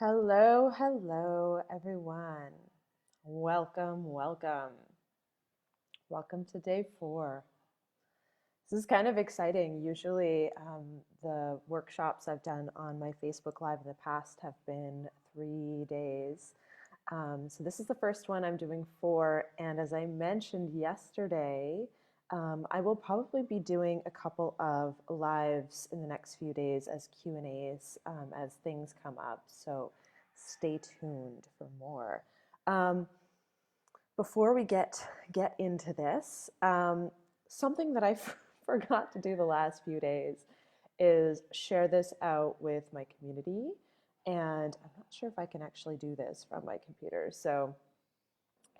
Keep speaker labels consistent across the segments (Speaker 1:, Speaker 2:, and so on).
Speaker 1: Hello, hello, everyone. Welcome, welcome. Welcome to day 4. This is kind of exciting. Usually, the workshops I've done on my Facebook Live in the past have been 3 days. So this is the first one I'm doing 4, and as I mentioned yesterday, I will probably be doing a couple of lives in the next few days as Q&As as things come up. So stay tuned for more. Before we get into this, something that I forgot to do the last few days is share this out with my community. And I'm not sure if I can actually do this from my computer. So,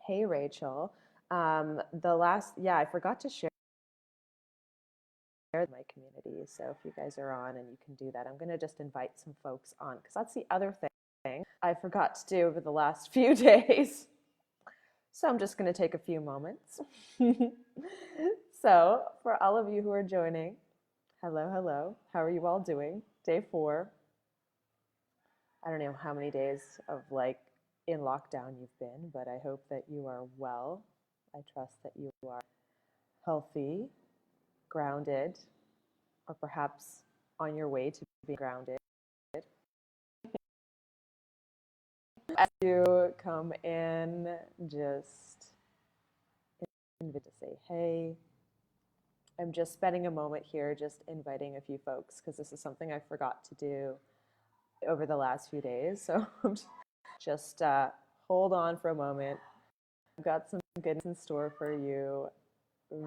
Speaker 1: hey, Rachel. I forgot to share my community. So if you guys are on and you can do that, I'm going to just invite some folks on because that's the other thing I forgot to do over the last few days. So I'm just going to take a few moments. So for all of you who are joining, hello, hello. How are you all doing? Day 4. I don't know how many days of in lockdown you've been, but I hope that you are well. I trust that you are healthy, grounded, or perhaps on your way to being grounded. As you come in, just invite to say hey. I'm just spending a moment here just inviting a few folks because this is something I forgot to do over the last few days. So just hold on for a moment. I've got some goodness in store for you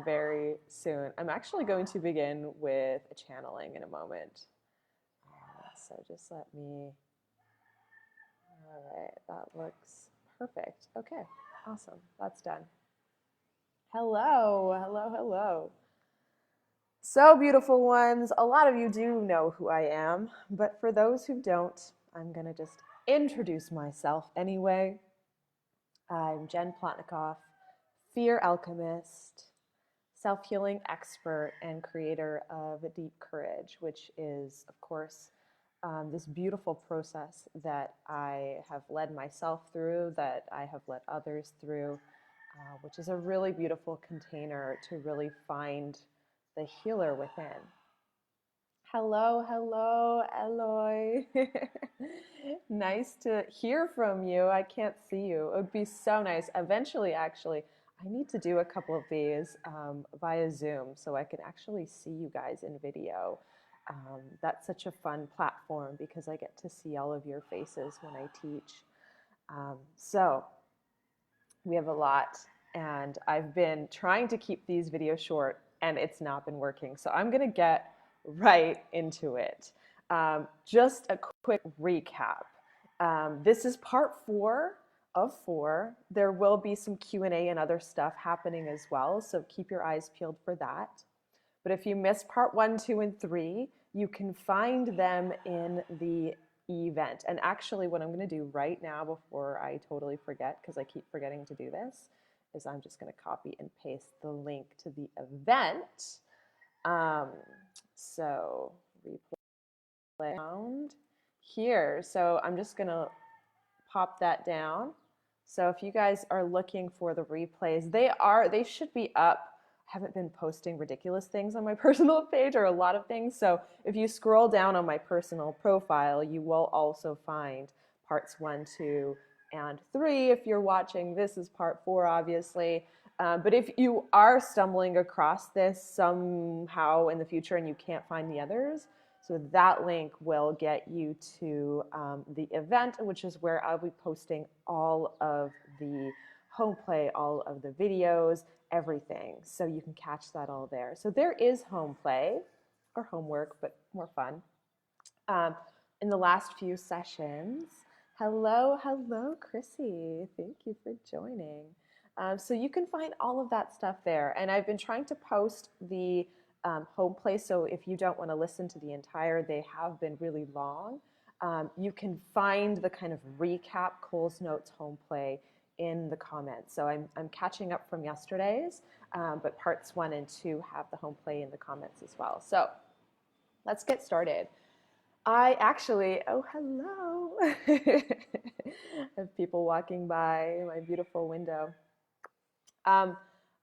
Speaker 1: very soon. I'm actually going to begin with a channeling in a moment. So just let me, all right, that looks perfect. Okay, awesome, that's done. Hello, hello, hello. So beautiful ones, a lot of you do know who I am, but for those who don't, I'm gonna just introduce myself anyway. I'm Jen Plotnikoff, fear alchemist, self-healing expert, and creator of Deep Courage, which is, of course, this beautiful process that I have led myself through, that I have led others through, which is a really beautiful container to really find the healer within. Hello, hello, Eloy. Nice to hear from you. I can't see you. It would be so nice. Eventually, actually, I need to do a couple of these via Zoom so I can actually see you guys in video. That's such a fun platform because I get to see all of your faces when I teach. So we have a lot, and I've been trying to keep these videos short, and it's not been working. So I'm going to get right into it. Just a quick recap. This is part 4 of 4. There will be some Q&A and other stuff happening as well, so keep your eyes peeled for that. But if you missed part 1, 2, and 3, you can find them in the event. And actually, what I'm going to do right now before I totally forget, because I keep forgetting to do this, is I'm just going to copy and paste the link to the event. So replay sound here. So I'm just going to pop that down. So if you guys are looking for the replays, they should be up. I haven't been posting ridiculous things on my personal page, or a lot of things. So if you scroll down on my personal profile, you will also find parts 1, 2, and 3. If you're watching, this is part 4, obviously. But if you are stumbling across this somehow in the future and you can't find the others, so that link will get you to the event, which is where I'll be posting all of the home play, all of the videos, everything. So you can catch that all there. So there is home play or homework, but more fun. In the last few sessions, hello, hello, Chrissy. Thank you for joining. So you can find all of that stuff there. And I've been trying to post the home play, so if you don't want to listen to the entire, they have been really long. You can find the kind of recap Cole's Notes home play in the comments. So I'm catching up from yesterday's, but parts 1 and 2 have the home play in the comments as well. So let's get started. I actually, oh, hello. I have people walking by my beautiful window. Um,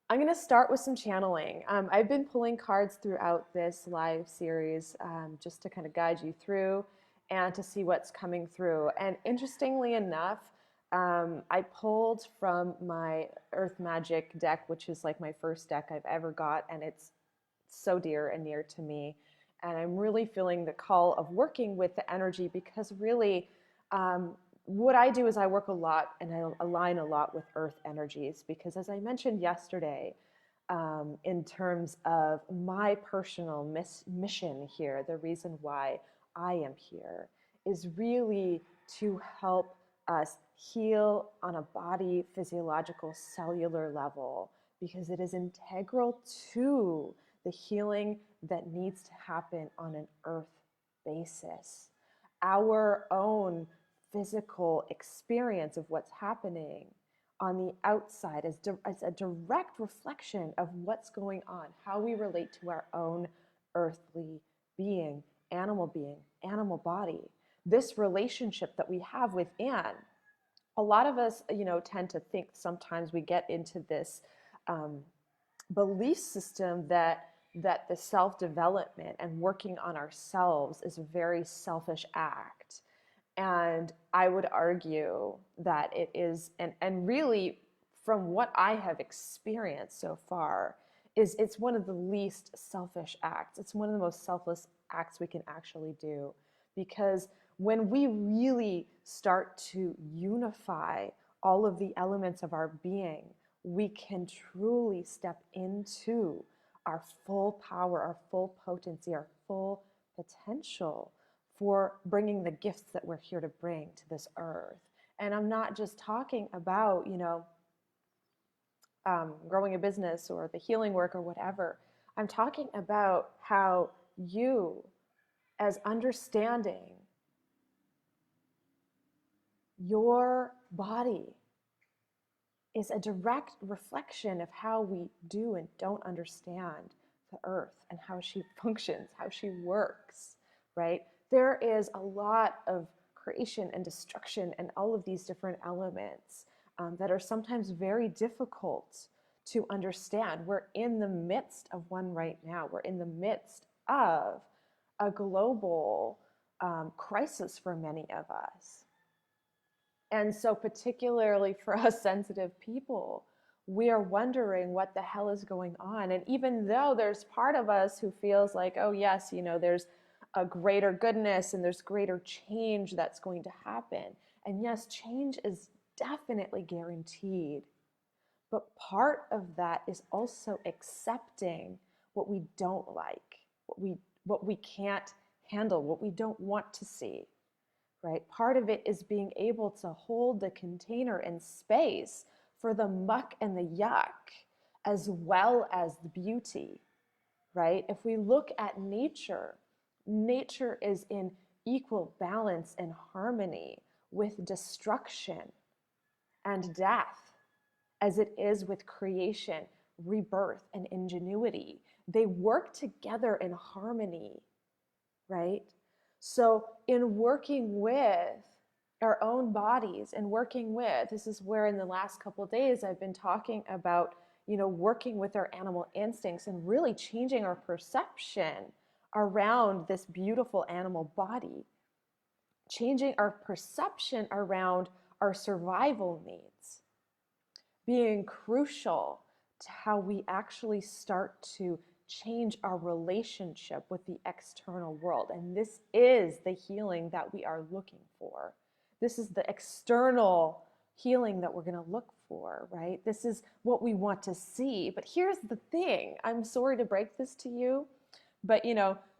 Speaker 1: I'm going to start with some channeling. I've been pulling cards throughout this live series just to kind of guide you through and to see what's coming through. And interestingly enough, I pulled from my Earth Magic deck, which is like my first deck I've ever got, and it's so dear and near to me. And I'm really feeling the call of working with the energy because really, what I do is I work a lot and I align a lot with earth energies because, as I mentioned yesterday, in terms of my personal mission here, the reason why I am here is really to help us heal on a body, physiological, cellular level because it is integral to the healing that needs to happen on an earth basis. Our own physical experience of what's happening on the outside as a direct reflection of what's going on, how we relate to our own earthly being, animal body. This relationship that we have within, a lot of us, tend to think sometimes we get into this belief system that the self-development and working on ourselves is a very selfish act. And I would argue that it is, and really from what I have experienced so far, is it's one of the least selfish acts. It's one of the most selfless acts we can actually do. Because when we really start to unify all of the elements of our being, we can truly step into our full power, our full potency, our full potential for bringing the gifts that we're here to bring to this earth. And I'm not just talking about, growing a business or the healing work or whatever. I'm talking about how you, as understanding your body, is a direct reflection of how we do and don't understand the earth and how she functions, how she works, right? There is a lot of creation and destruction and all of these different elements that are sometimes very difficult to understand. We're in the midst of one right now. We're in the midst of a global crisis for many of us. And so particularly for us sensitive people, we are wondering what the hell is going on. And even though there's part of us who feels like, oh yes, there's a greater goodness and there's greater change that's going to happen. And yes, change is definitely guaranteed. But part of that is also accepting what we don't like, what we can't handle, what we don't want to see. Right? Part of it is being able to hold the container and space for the muck and the yuck, as well as the beauty, right? If we look at nature, nature is in equal balance and harmony with destruction and death, as it is with creation, rebirth, and ingenuity. They work together in harmony, right? So in working with our own bodies and working with, this is where in the last couple of days I've been talking about, working with our animal instincts and really changing our perception around this beautiful animal body, changing our perception around our survival needs, being crucial to how we actually start to change our relationship with the external world. And this is the healing that we are looking for. This is the external healing that we're going to look for, right? This is what we want to see. But here's the thing. I'm sorry to break this to you, but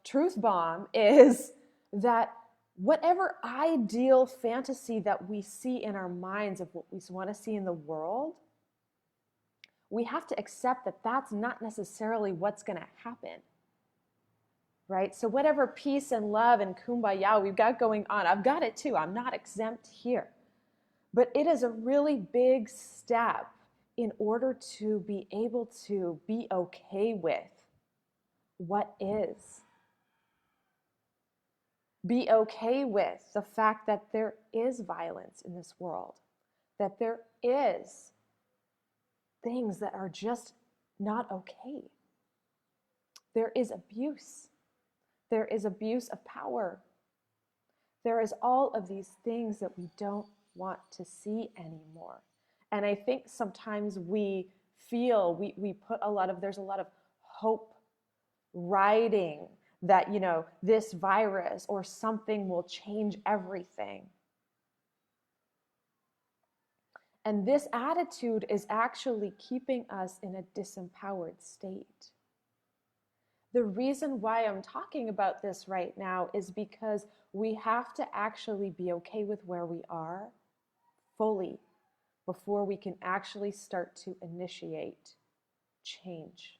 Speaker 1: truth bomb is that whatever ideal fantasy that we see in our minds of what we want to see in the world, we have to accept that that's not necessarily what's going to happen, right? So whatever peace and love and kumbaya we've got going on, I've got it too. I'm not exempt here. But it is a really big step in order to be able to be okay with what is. Be okay with the fact that there is violence in this world, that there is things that are just not okay. There is abuse. There is abuse of power. There is all of these things that we don't want to see anymore. And I think sometimes we feel, we put there's a lot of hope riding that, this virus or something will change everything. And this attitude is actually keeping us in a disempowered state. The reason why I'm talking about this right now is because we have to actually be okay with where we are fully before we can actually start to initiate change.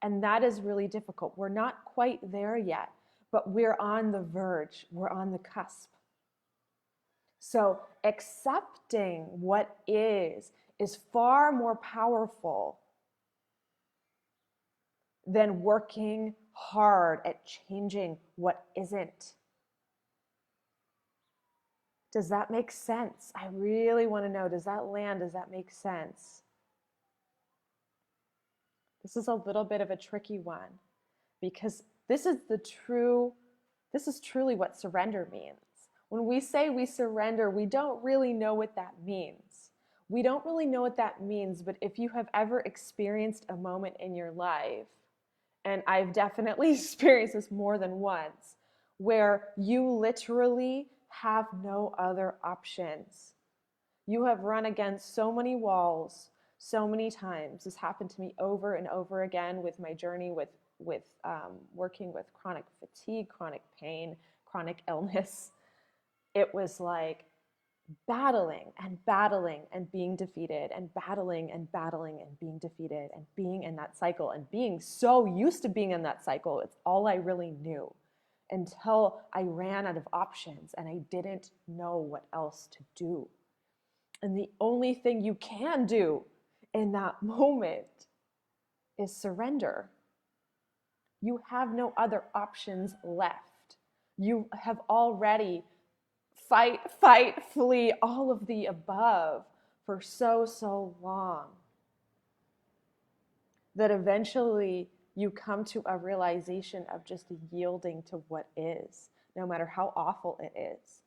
Speaker 1: And that is really difficult. We're not quite there yet, but we're on the verge. We're on the cusp. So accepting what is far more powerful than working hard at changing what isn't. Does that make sense? I really want to know, does that land? Does that make sense? This is a little bit of a tricky one because this is truly what surrender means. When we say we surrender, we don't really know what that means. We don't really know what that means, but if you have ever experienced a moment in your life, and I've definitely experienced this more than once, where you literally have no other options. You have run against so many walls so many times. This happened to me over and over again with my journey with working with chronic fatigue, chronic pain, chronic illness. It was like battling and being defeated and battling and being defeated and being in that cycle and being so used to being in that cycle. It's all I really knew until I ran out of options and I didn't know what else to do. And the only thing you can do in that moment is surrender. You have no other options left. You have already fight, flee, all of the above for so long that eventually you come to a realization of just yielding to what is, no matter how awful it is.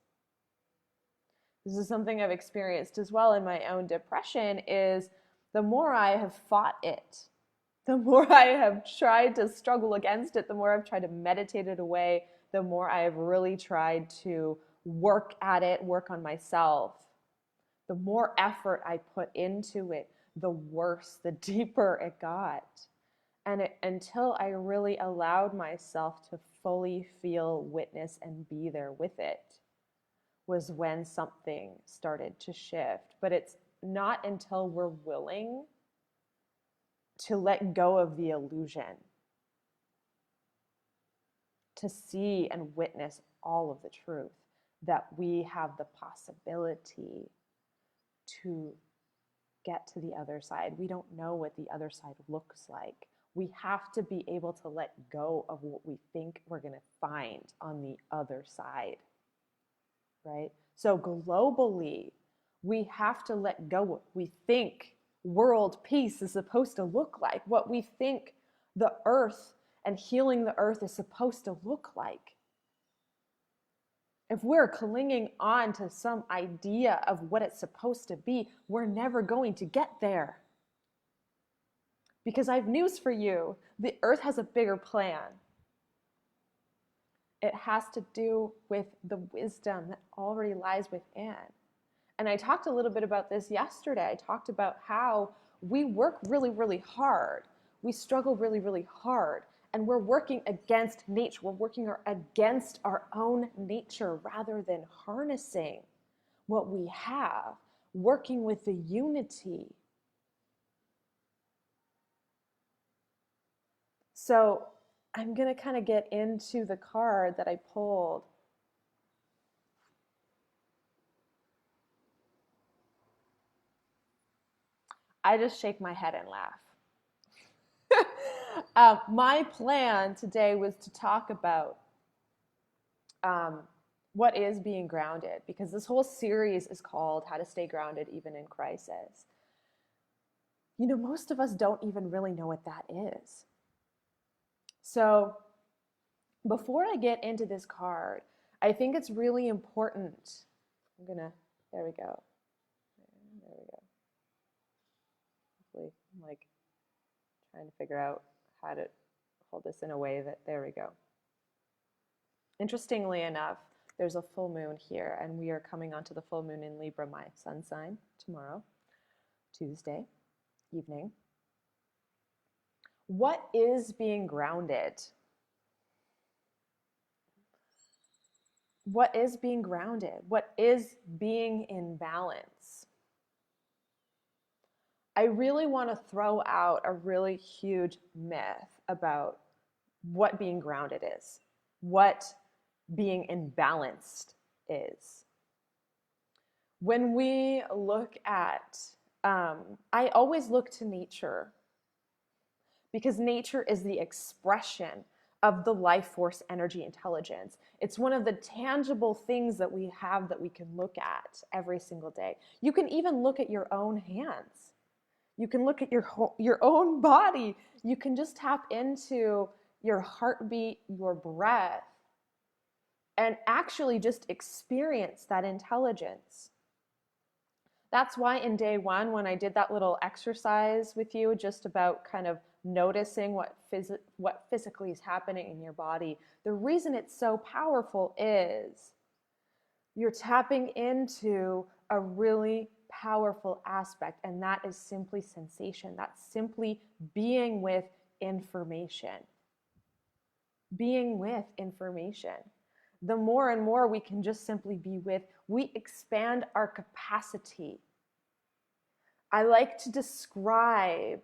Speaker 1: This is something I've experienced as well in my own depression, is the more I have fought it, the more I have tried to struggle against it, the more I've tried to meditate it away, the more I have really tried to work at it, work on myself. The more effort I put into it, the worse, the deeper it got. And until I really allowed myself to fully feel, witness, and be there with it, was when something started to shift. But it's not until we're willing to let go of the illusion, to see and witness all of the truth, that we have the possibility to get to the other side. We don't know what the other side looks like. We have to be able to let go of what we think we're going to find on the other side, right? So globally, we have to let go what we think world peace is supposed to look like, what we think the earth and healing the earth is supposed to look like. If we're clinging on to some idea of what it's supposed to be, we're never going to get there. Because I have news for you, the earth has a bigger plan. It has to do with the wisdom that already lies within. And I talked a little bit about this yesterday. I talked about how we work really hard. We struggle really hard. And we're working against nature. We're working against our own nature rather than harnessing what we have, working with the unity. So I'm going to kind of get into the card that I pulled. I just shake my head and laugh. My plan today was to talk about what is being grounded, because this whole series is called How to Stay Grounded Even in Crisis. You know, most of us don't even really know what that is. So before I get into this card, I think it's really important. There we go. There we go. Hopefully, I'm like trying to figure out how to hold this in a way that, there we go. Interestingly enough, there's a full moon here, and we are coming onto the full moon in Libra, my sun sign, tomorrow, Tuesday evening. What is being grounded? What is being grounded? What is being in balance? I really want to throw out a really huge myth about what being grounded is, what being imbalanced is. When we look at, I always look to nature, because nature is the expression of the life force energy intelligence. It's one of the tangible things that we have that we can look at every single day. You can even look at your own hands. You can look at your own body. You can just tap into your heartbeat, your breath, and actually just experience that intelligence. That's why in day one, when I did that little exercise with you, just about kind of noticing what physically is happening in your body, the reason it's so powerful is you're tapping into a really powerful aspect, and that is simply sensation. That's simply being with information. Being with information. The more and more we can just simply be with, we expand our capacity. I like to describe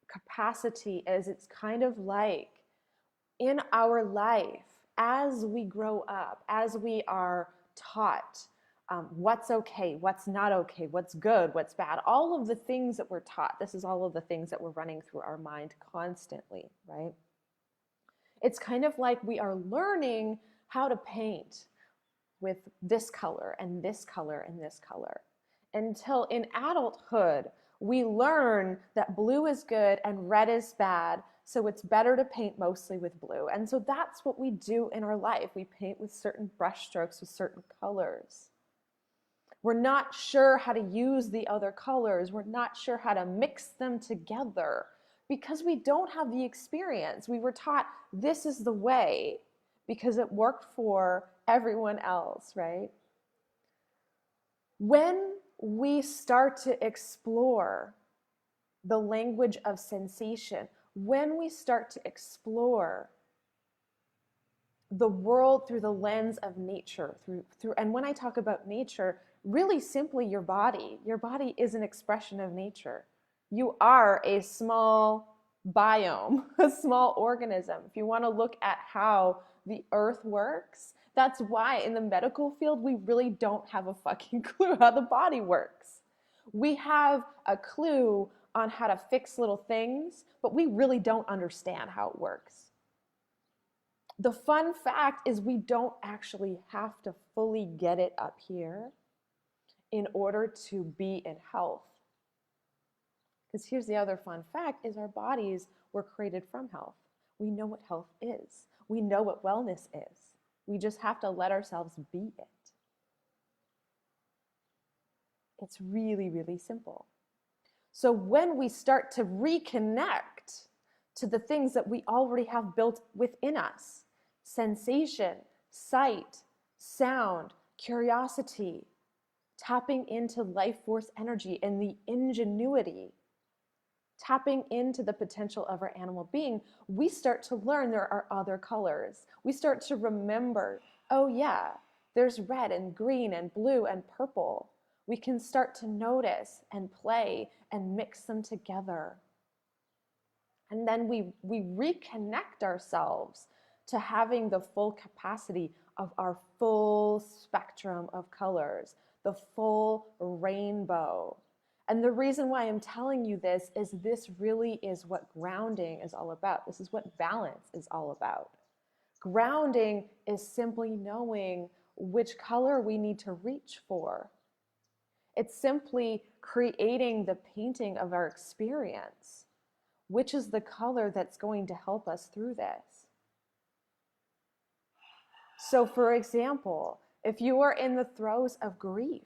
Speaker 1: capacity as it's kind of like in our life, as we grow up, as we are taught what's okay, what's not okay, what's good, what's bad, all of the things that we're taught. This is all of the things that we're running through our mind constantly, right? It's kind of like we are learning how to paint with this color and this color and this color, until in adulthood, we learn that blue is good and red is bad, so it's better to paint mostly with blue. And so that's what we do in our life. We paint with certain brush strokes, with certain colors. We're not sure how to use the other colors. We're not sure how to mix them together because we don't have the experience. We were taught this is the way because it worked for everyone else, right? When we start to explore the language of sensation, when we start to explore the world through the lens of nature, and when I talk about nature, really simply your body is an expression of nature. You are a small biome, a small organism. If you want to look at how the earth works, that's why in the medical field, we really don't have a fucking clue how the body works. We have a clue on how to fix little things, but we really don't understand how it works. The fun fact is we don't actually have to fully get it up here in order to be in health. Because here's the other fun fact is our bodies were created from health. We know what health is. We know what wellness is. We just have to let ourselves be it. It's really, really simple. So when we start to reconnect to the things that we already have built within us, sensation, sight, sound, curiosity, tapping into life force energy and the ingenuity, tapping into the potential of our animal being, we start to learn there are other colors. We start to remember, oh yeah, there's red and green and blue and purple. We can start to notice and play and mix them together. And then we reconnect ourselves to having the full capacity of our full spectrum of colors, the full rainbow. And the reason why I'm telling you this is this really is what grounding is all about. This is what balance is all about. Grounding is simply knowing which color we need to reach for. It's simply creating the painting of our experience. Which is the color that's going to help us through this? So, for example, if you are in the throes of grief,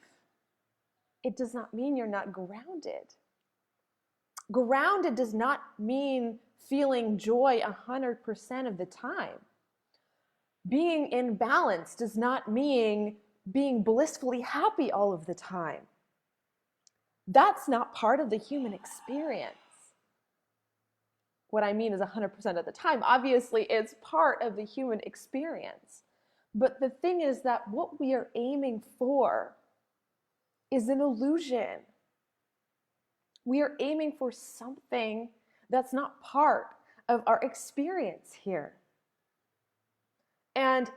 Speaker 1: it does not mean you're not grounded. Grounded does not mean feeling joy 100% of the time. Being in balance does not mean being blissfully happy all of the time. That's not part of the human experience. What I mean is 100% of the time. Obviously, it's part of the human experience. But the thing is that what we are aiming for is an illusion. We are aiming for something that's not part of our experience here. And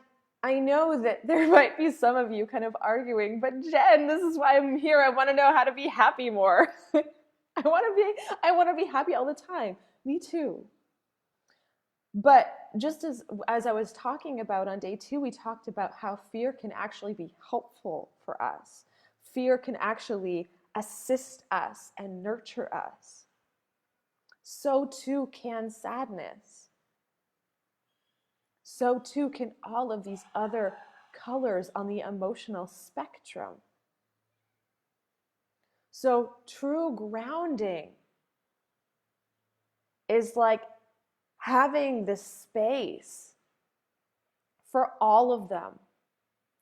Speaker 1: I know that there might be some of you kind of arguing, but Jen, this is why I'm here. I want to know how to be happy more. I want to be happy all the time. Me too. But just as I was talking about on day 2, we talked about how fear can actually be helpful for us. Fear can actually assist us and nurture us. So too can sadness. So too can all of these other colors on the emotional spectrum. So true grounding is like having the space for all of them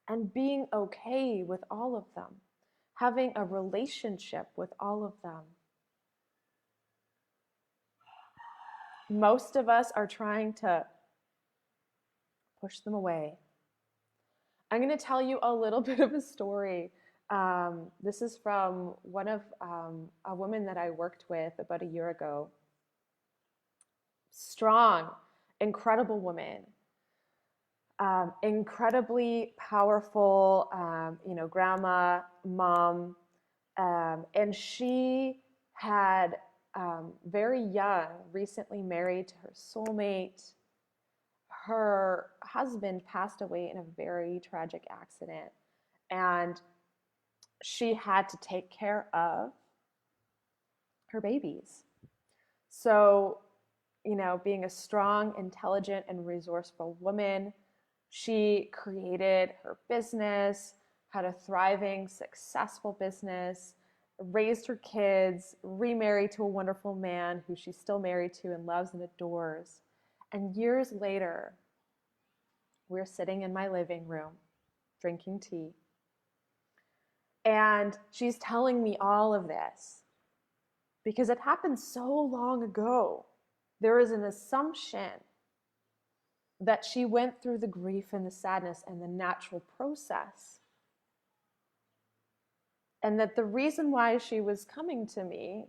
Speaker 1: and being okay with all of them, having a relationship with all of them. Most of us are trying to push them away. I'm going to tell you a little bit of a story. This is from a woman that I worked with about a year ago. Strong, incredible woman, incredibly powerful, grandma, mom, and she had very young, recently married to her soulmate. Her husband passed away in a very tragic accident, and she had to take care of her babies. So, being a strong, intelligent, and resourceful woman, she created her business, had a thriving, successful business, raised her kids, remarried to a wonderful man who she's still married to and loves and adores. And years later, we're sitting in my living room, drinking tea. And she's telling me all of this because it happened so long ago. There is an assumption that she went through the grief and the sadness and the natural process. And that the reason why she was coming to me,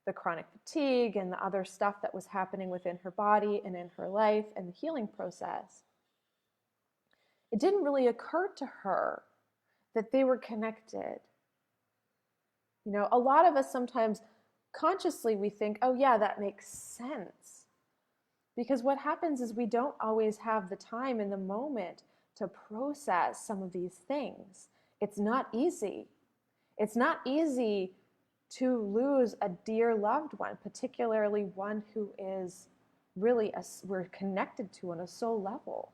Speaker 1: the chronic fatigue and the other stuff that was happening within her body and in her life and the healing process, it didn't really occur to her that they were connected. A lot of us sometimes consciously we think, oh yeah, that makes sense. Because what happens is we don't always have the time in the moment to process some of these things. It's not easy. It's not easy to lose a dear loved one, particularly one who is really we're connected to on a soul level.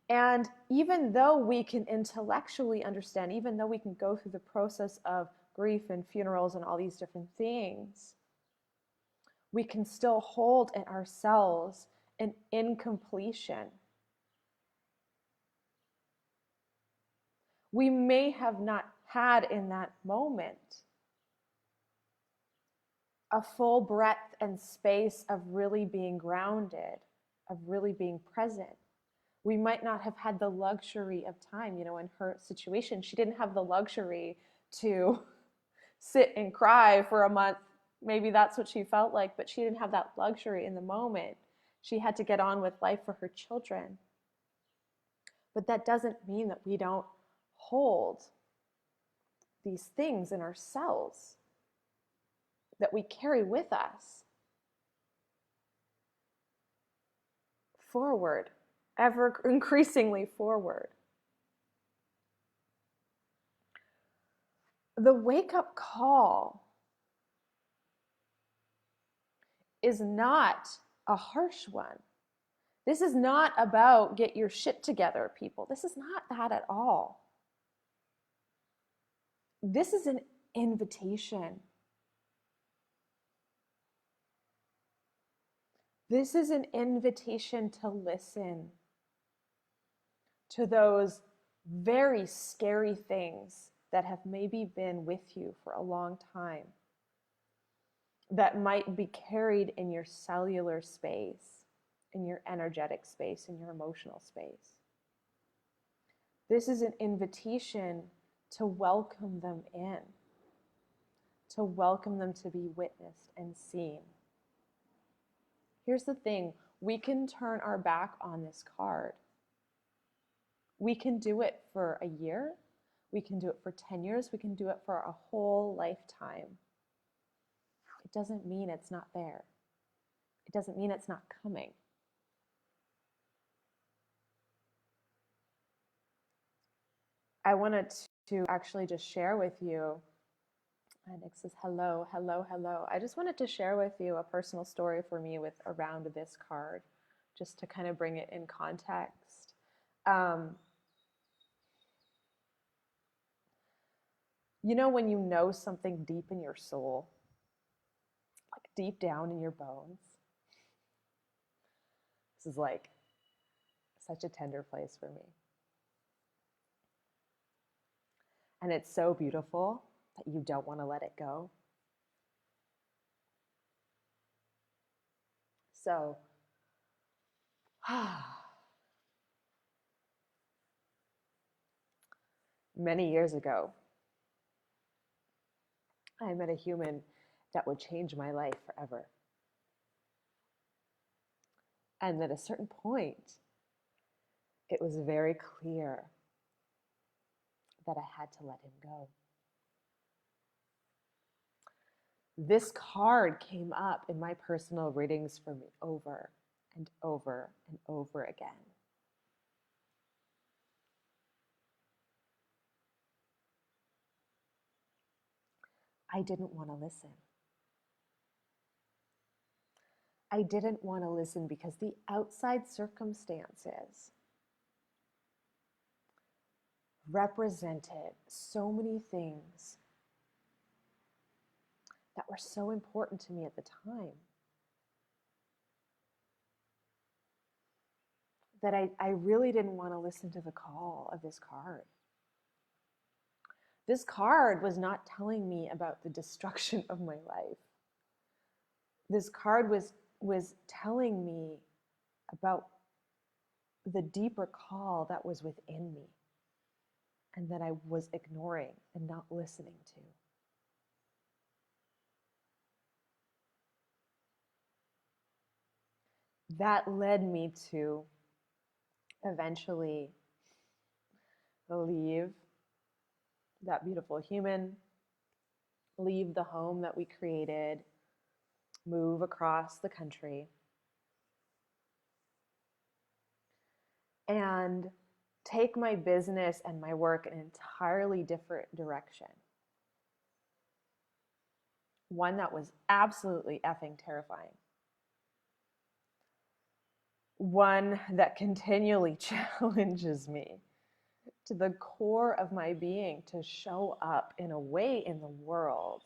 Speaker 1: And even though we can intellectually understand, even though we can go through the process of grief and funerals and all these different things, we can still hold in ourselves an incompletion. We may have not had in that moment a full breadth and space of really being grounded, of really being present. We might not have had the luxury of time. In her situation, she didn't have the luxury to sit and cry for a month. Maybe that's what she felt like, but she didn't have that luxury in the moment. She had to get on with life for her children. But that doesn't mean that we don't hold these things in ourselves that we carry with us. forward, ever increasingly forward. The wake-up call is not a harsh one. This is not about get your shit together, people. This is not that at all. This is an invitation. This is an invitation to listen to those very scary things that have maybe been with you for a long time, that might be carried in your cellular space, in your energetic space, in your emotional space. This is an invitation to welcome them in, to welcome them to be witnessed and seen. Here's the thing, we can turn our back on this card. We can do it for a year, we can do it for 10 years, we can do it for a whole lifetime. It doesn't mean it's not there. It doesn't mean it's not coming. I wanted to actually just share with you, and it says hello, hello, hello. I just wanted to share with you a personal story for me with around this card, just to kind of bring it in context. You know when you know something deep in your soul, like deep down in your bones? This is like such a tender place for me. And it's so beautiful that you don't want to let it go. So, many years ago, I met a human that would change my life forever. And at a certain point, it was very clear that I had to let him go. This card came up in my personal readings for me over and over and over again. I didn't want to listen. I didn't want to listen because the outside circumstances represented so many things that were so important to me at the time that I really didn't want to listen to the call of this card. This card was not telling me about the destruction of my life. This card was telling me about the deeper call that was within me and that I was ignoring and not listening to. That led me to eventually leave that beautiful human, leave the home that we created, move across the country, and take my business and my work in an entirely different direction. One that was absolutely effing terrifying. One that continually challenges me to the core of my being to show up in a way in the world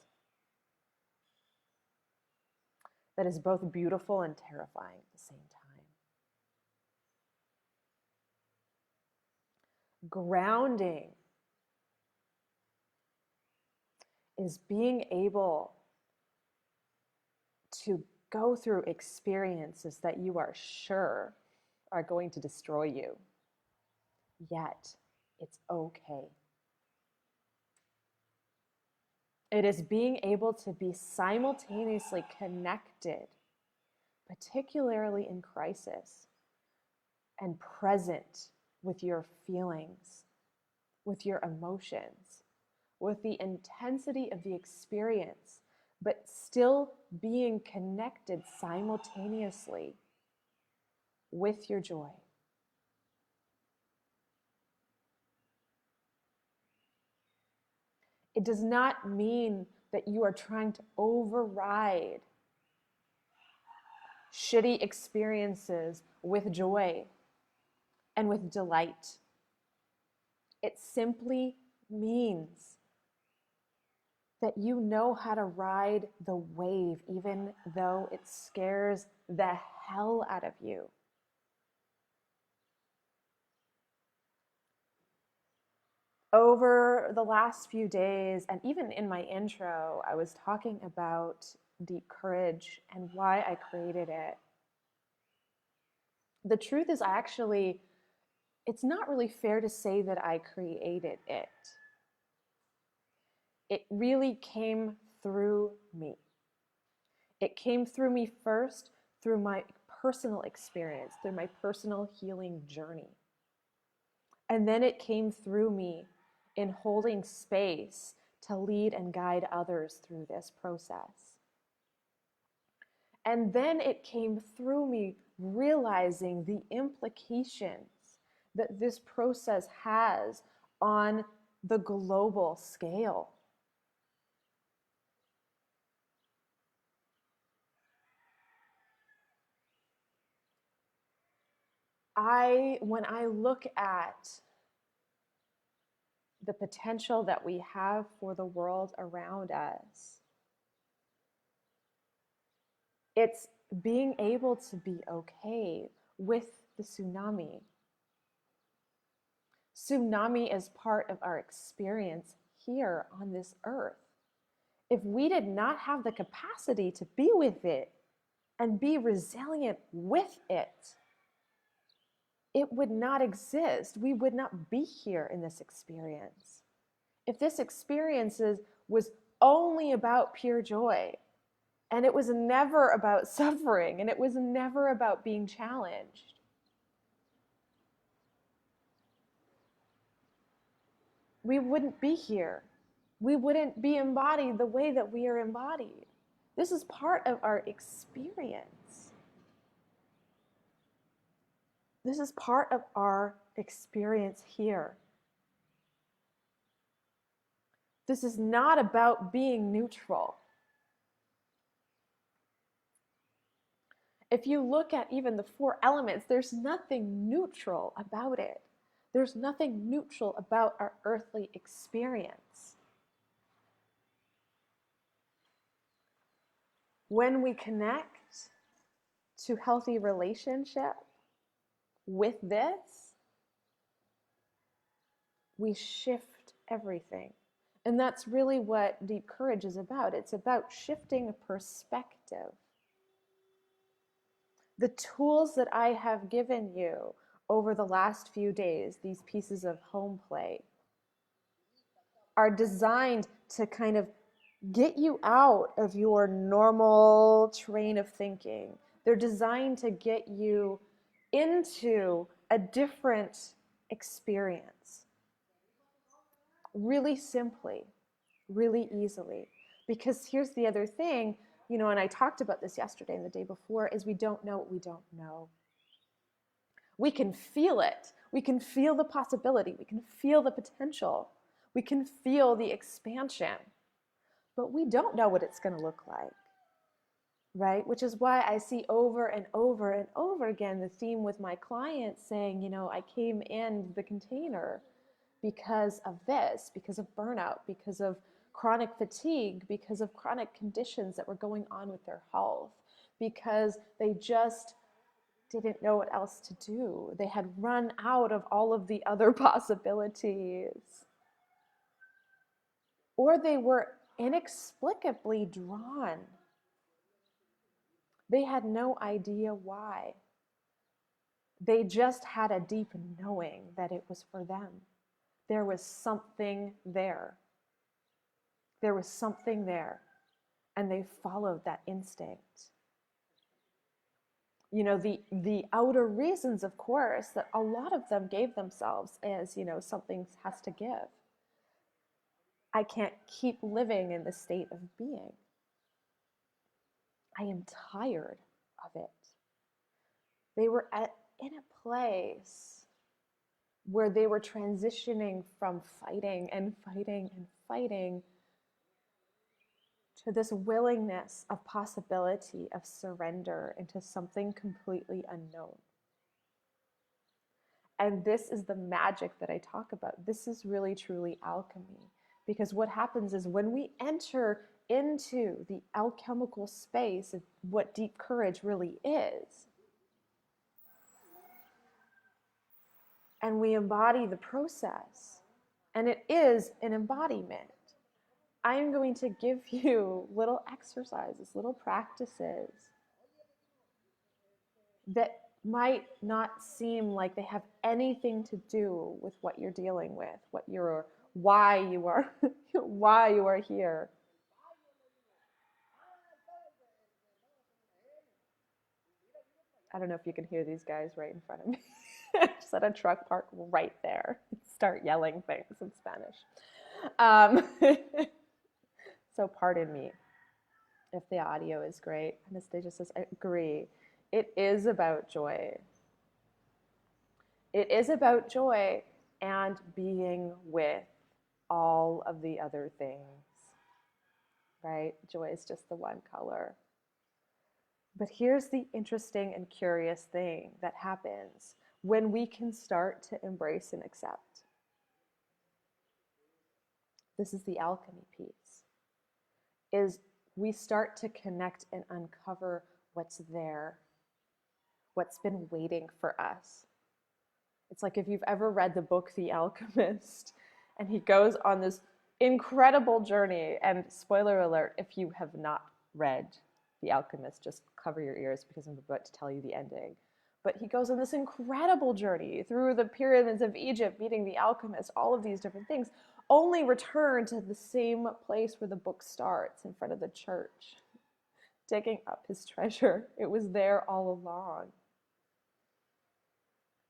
Speaker 1: that is both beautiful and terrifying at the same time. Grounding is being able to go through experiences that you are sure are going to destroy you, yet it's okay. It is being able to be simultaneously connected, particularly in crisis, and present with your feelings, with your emotions, with the intensity of the experience, but still being connected simultaneously with your joy. It does not mean that you are trying to override shitty experiences with joy and with delight. It simply means that you know how to ride the wave, even though it scares the hell out of you. Over the last few days, and even in my intro, I was talking about deep courage and why I created it. The truth is, it's not really fair to say that I created it. It really came through me. It came through me first, through my personal experience, through my personal healing journey. And then it came through me in holding space to lead and guide others through this process. And then it came through me realizing the implications that this process has on the global scale. When I look at the potential that we have for the world around us, it's being able to be okay with the tsunami. Tsunami is part of our experience here on this earth. If we did not have the capacity to be with it and be resilient with it, it would not exist. We would not be here in this experience. If this experience was only about pure joy, and it was never about suffering, and it was never about being challenged, we wouldn't be here. We wouldn't be embodied the way that we are embodied. This is part of our experience. This is part of our experience here. This is not about being neutral. If you look at even the 4 elements, there's nothing neutral about it. There's nothing neutral about our earthly experience. When we connect to healthy relationship with this, we shift everything. And that's really what deep courage is about. It's about shifting perspective. The tools that I have given you over the last few days, these pieces of home play, are designed to kind of get you out of your normal train of thinking. They're designed to get you into a different experience. Really simply, really easily. Because here's the other thing, and I talked about this yesterday and the day before, is we don't know what we don't know. We can feel it. We can feel the possibility. We can feel the potential. We can feel the expansion. But we don't know what it's going to look like, right? Which is why I see over and over and over again the theme with my clients saying, I came in the container because of this, because of burnout, because of chronic fatigue, because of chronic conditions that were going on with their health, because they just didn't know what else to do. They had run out of all of the other possibilities. Or they were inexplicably drawn. They had no idea why. They just had a deep knowing that it was for them. There was something there. There was something there. And they followed that instinct. The outer reasons, of course, that a lot of them gave themselves is, something has to give. I can't keep living in this state of being. I am tired of it. They were at in a place where they were transitioning from fighting and fighting and fighting to this willingness of possibility, of surrender into something completely unknown. And this is the magic that I talk about. This is really, truly alchemy. Because what happens is when we enter into the alchemical space of what deep courage really is, and we embody the process, and it is an embodiment, I'm going to give you little exercises, little practices that might not seem like they have anything to do with what you're dealing with, why you are here. I don't know if you can hear these guys right in front of me. Just let a truck park right there. Start yelling things in Spanish. So pardon me if the audio is great. Anastasia says, I agree. It is about joy. It is about joy and being with all of the other things, right? Joy is just the one color. But here's the interesting and curious thing that happens when we can start to embrace and accept. This is the alchemy piece, is we start to connect and uncover what's there, what's been waiting for us. It's like if you've ever read the book The Alchemist, and he goes on this incredible journey, and spoiler alert, if you have not read The Alchemist, just cover your ears because I'm about to tell you the ending. But he goes on this incredible journey through the pyramids of Egypt, meeting the alchemist, all of these different things, only return to the same place where the book starts, in front of the church, digging up his treasure. It was there all along.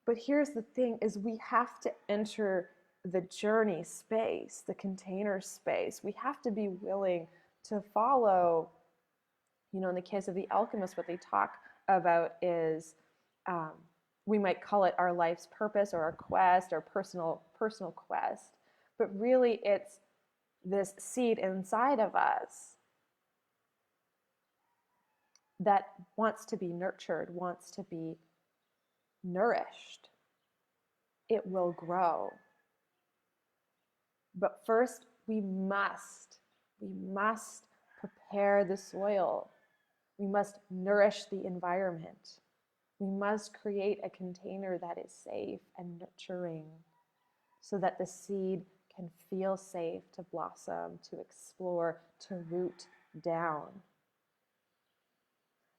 Speaker 1: But here's the thing, is we have to enter the journey space, the container space. We have to be willing to follow, in the case of the alchemist, what they talk about is, we might call it our life's purpose or our quest or personal quest. But really it's this seed inside of us that wants to be nurtured, wants to be nourished. It will grow. But first we must prepare the soil. We must nourish the environment. We must create a container that is safe and nurturing so that the seed can feel safe to blossom, to explore, to root down.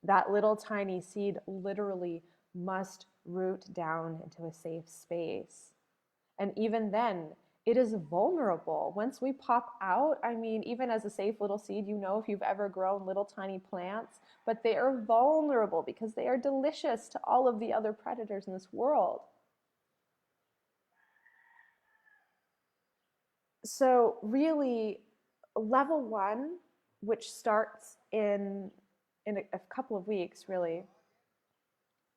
Speaker 1: That little tiny seed literally must root down into a safe space. And even then, it is vulnerable. Once we pop out, even as a safe little seed, if you've ever grown little tiny plants, but they are vulnerable because they are delicious to all of the other predators in this world. So really, level 1, which starts in a couple of weeks, really,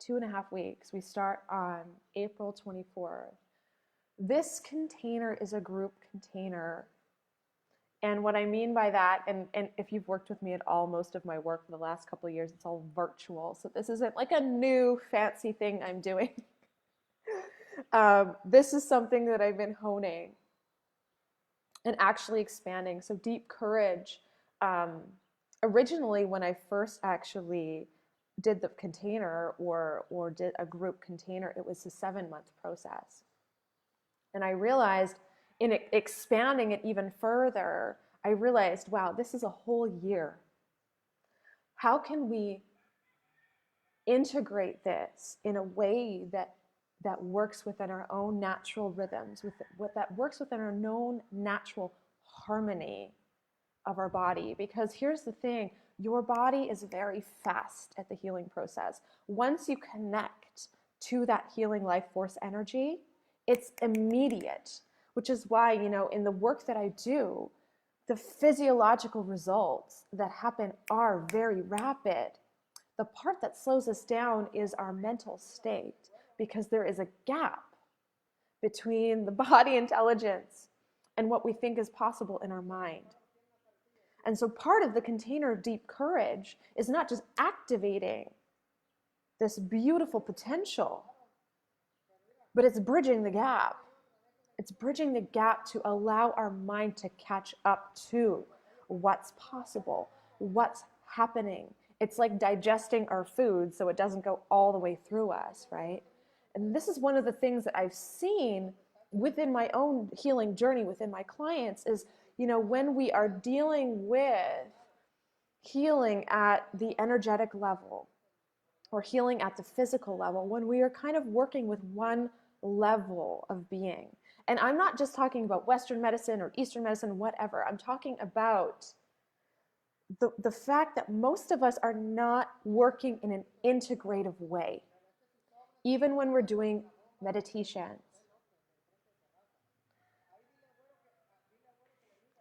Speaker 1: 2.5 weeks, we start on April 24th. This container is a group container. And what I mean by that, and if you've worked with me at all, most of my work for the last couple of years, it's all virtual. So this isn't like a new fancy thing I'm doing. This is something that I've been honing and actually expanding. So deep courage, originally when I first actually did the container or did a group container, it was a 7-month process. And I realized in expanding it even further, I realized, wow, this is a whole year. How can we integrate this in a way that works within our own natural rhythms, that works within our known natural harmony of our body? Because here's the thing, your body is very fast at the healing process. Once you connect to that healing life force energy, it's immediate, which is why, in the work that I do, the physiological results that happen are very rapid. The part that slows us down is our mental state, because there is a gap between the body intelligence and what we think is possible in our mind. And so part of the container of deep courage is not just activating this beautiful potential, but it's bridging the gap. It's bridging the gap to allow our mind to catch up to what's possible, what's happening. It's like digesting our food so it doesn't go all the way through us, right? And this is one of the things that I've seen within my own healing journey within my clients is, when we are dealing with healing at the energetic level or healing at the physical level, when we are kind of working with one level of being. And I'm not just talking about Western medicine or Eastern medicine, whatever. I'm talking about the fact that most of us are not working in an integrative way, even when we're doing meditations.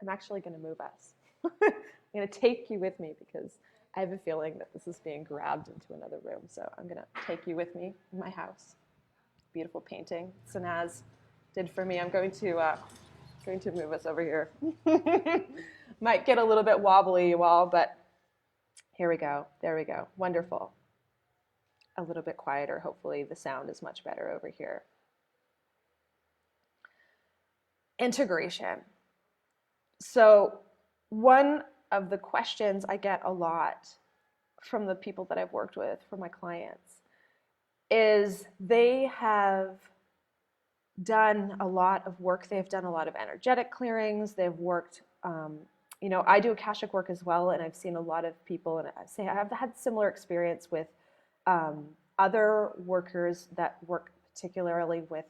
Speaker 1: I'm actually going to move us. I'm going to take you with me because I have a feeling that this is being grabbed into another room. So I'm going to take you with me in my house. Beautiful painting Sanaz did for me. I'm going to move us over here. Might get a little bit wobbly, you all, but here we go. There we go. Wonderful. A little bit quieter. Hopefully the sound is much better over here. Integration. So one of the questions I get a lot from the people that I've worked with, from my clients, is they have done a lot of work. They've done a lot of energetic clearings. They've worked, I do Akashic work as well, and I've seen a lot of people, and I have had similar experience with other workers that work particularly with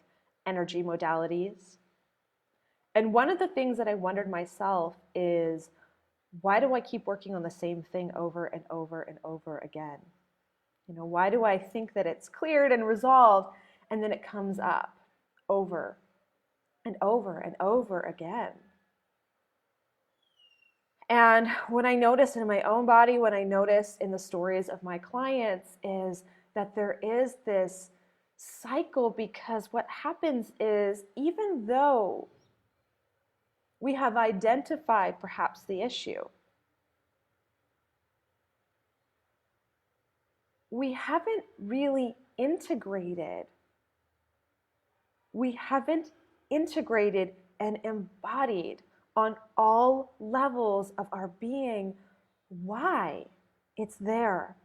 Speaker 1: energy modalities. And one of the things that I wondered myself is, why do I keep working on the same thing over and over and over again? Why do I think that it's cleared and resolved, and then it comes up over and over and over again? And what I notice in my own body, what I notice in the stories of my clients, is that there is this cycle, because what happens is, even though we have identified perhaps the issue, we haven't really integrated. We haven't integrated and embodied on all levels of our being why it's there.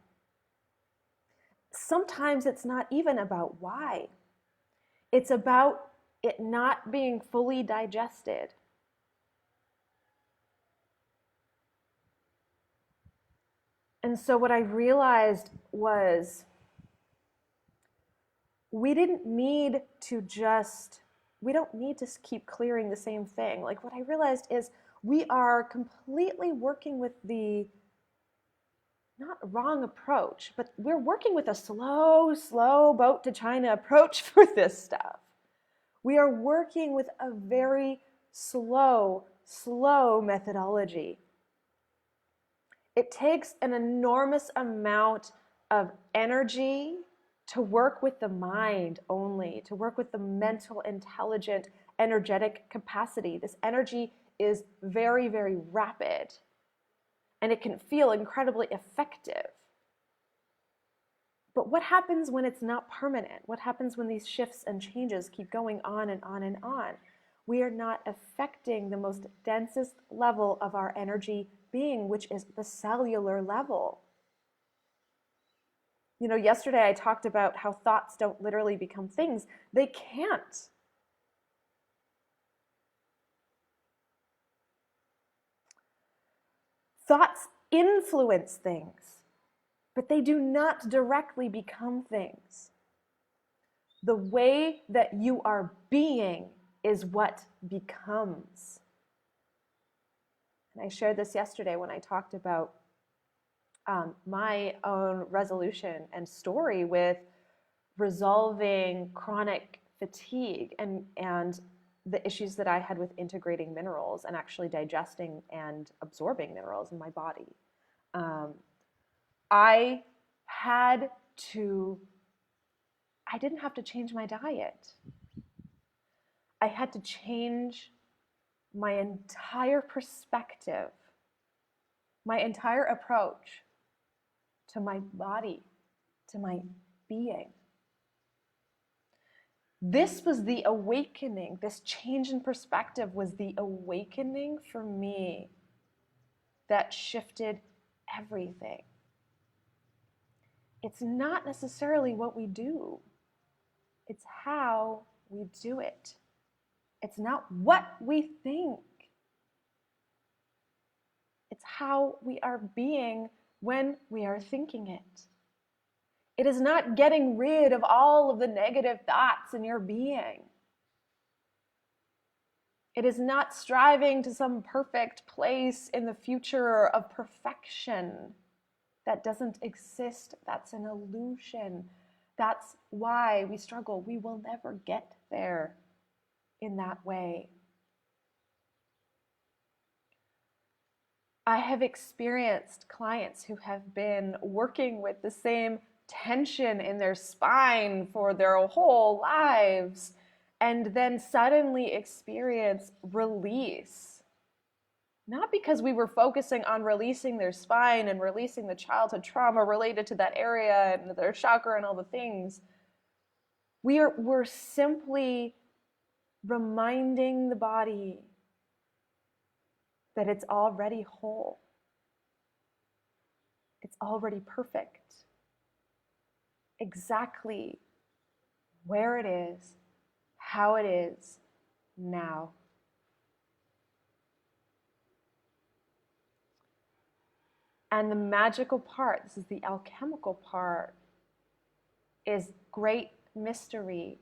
Speaker 1: Sometimes it's not even about why. It's about it not being fully digested. And so what I realized was, we don't need to keep clearing the same thing. Like, what I realized is, we are completely working with the, not wrong approach, but we're working with a slow boat to China approach for this stuff. We are working with a very slow methodology. It takes an enormous amount of energy to work with the mind only, to work with the mental, intelligent, energetic capacity. This energy is very, very rapid, and it can feel incredibly effective. But what happens when it's not permanent? What happens when these shifts and changes keep going on and on and on? We are not affecting the most densest level of our energy being, which is the cellular level. Yesterday I talked about how thoughts don't literally become things. They can't. Thoughts influence things, but they do not directly become things. The way that you are being is what becomes. And I shared this yesterday when I talked about my own resolution and story with resolving chronic fatigue and the issues that I had with integrating minerals and actually digesting and absorbing minerals in my body. I had to I didn't have to change my diet. I had to change my entire perspective, my entire approach to my body, to my being. This was the awakening. This change in perspective was the awakening for me that shifted everything. It's not necessarily what we do. It's how we do it. It's not what we think. It's how we are being when we are thinking it. It is not getting rid of all of the negative thoughts in your being. It is not striving to some perfect place in the future of perfection. That doesn't exist. That's an illusion. That's why we struggle. We will never get there in that way. I have experienced clients who have been working with the same tension in their spine for their whole lives and then suddenly experience release. Not because we were focusing on releasing their spine and releasing the childhood trauma related to that area and their chakra and all the things. We're simply reminding the body that it's already whole. It's already perfect. Exactly where it is, how it is now. And the magical part, this is the alchemical part, is great mystery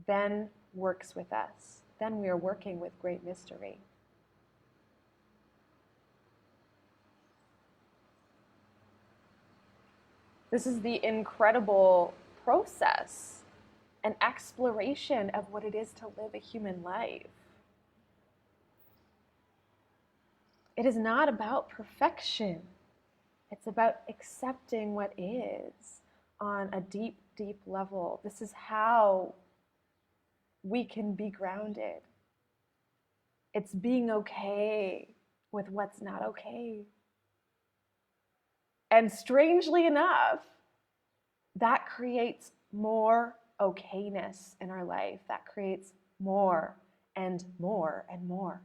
Speaker 1: then works with us. Then we are working with great mystery. This is the incredible process and exploration of what it is to live a human life. It is not about perfection. It's about accepting what is on a deep, deep level. This is how we can be grounded. It's being okay with what's not okay. And strangely enough, that creates more okayness in our life. That creates more and more and more.